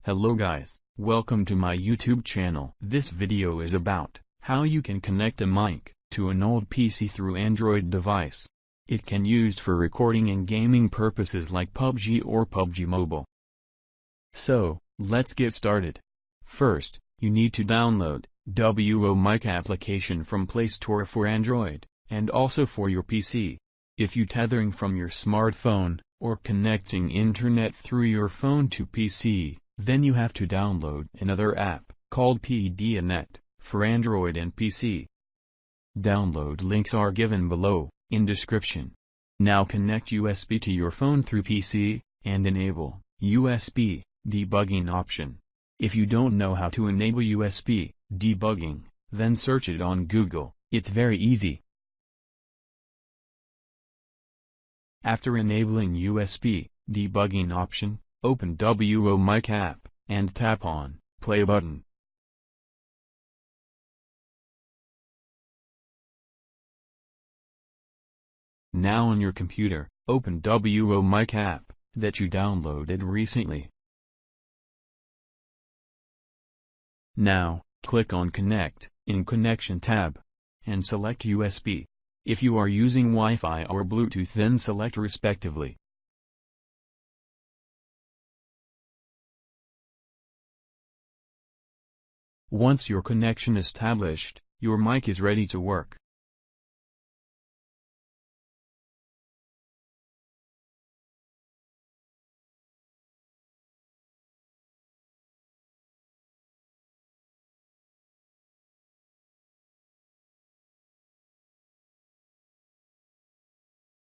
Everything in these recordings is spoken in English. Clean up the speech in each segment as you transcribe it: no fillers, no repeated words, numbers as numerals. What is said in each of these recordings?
Hello guys, welcome to my YouTube channel. This video is about how you can connect a mic to an old PC through Android device. It can used for recording and gaming purposes like PUBG or PUBG Mobile. So, let's get started. First, you need to download WOmic application from Play Store for Android, and also for your PC. If you tethering from your smartphone, or connecting internet through your phone to PC, then you have to download another app, called PDAnet, for Android and PC. Download links are given below, in description. Now connect USB to your phone through PC, and enable USB debugging option. If you don't know how to enable USB debugging, then search it on Google, it's very easy. After enabling USB debugging option, open WOmic app, and tap on Play button. Now on your computer, open WOmic app that you downloaded recently. Now, click on Connect in Connection tab, and select USB. If you are using Wi-Fi or Bluetooth, then select respectively. Once your connection established, your mic is ready to work.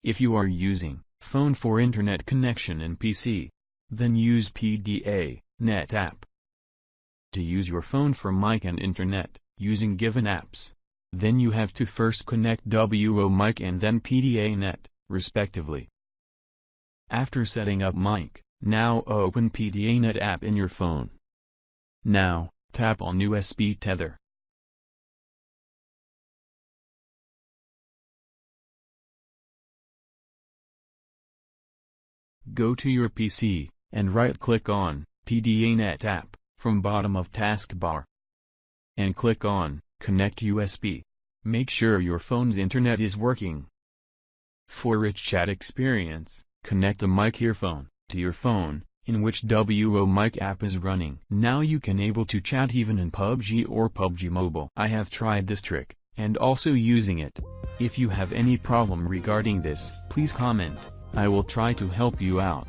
If you are using phone for internet connection and PC, then use PDAnet app. To use your phone for mic and internet, using given apps, then you have to first connect WOmic and then PDAnet, respectively. After setting up mic, now open PDAnet app in your phone. Now, tap on USB tether. Go to your PC, and right-click on PDAnet app, from bottom of taskbar. And click on Connect USB. Make sure your phone's internet is working. For rich chat experience, connect a mic earphone to your phone, in which WOmic app is running. Now you can able to chat even in PUBG or PUBG Mobile. I have tried this trick, and also using it. If you have any problem regarding this, please comment. I will try to help you out.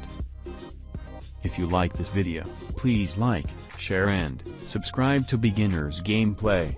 If you like this video, please like, share and subscribe to Beginner's Gameplay.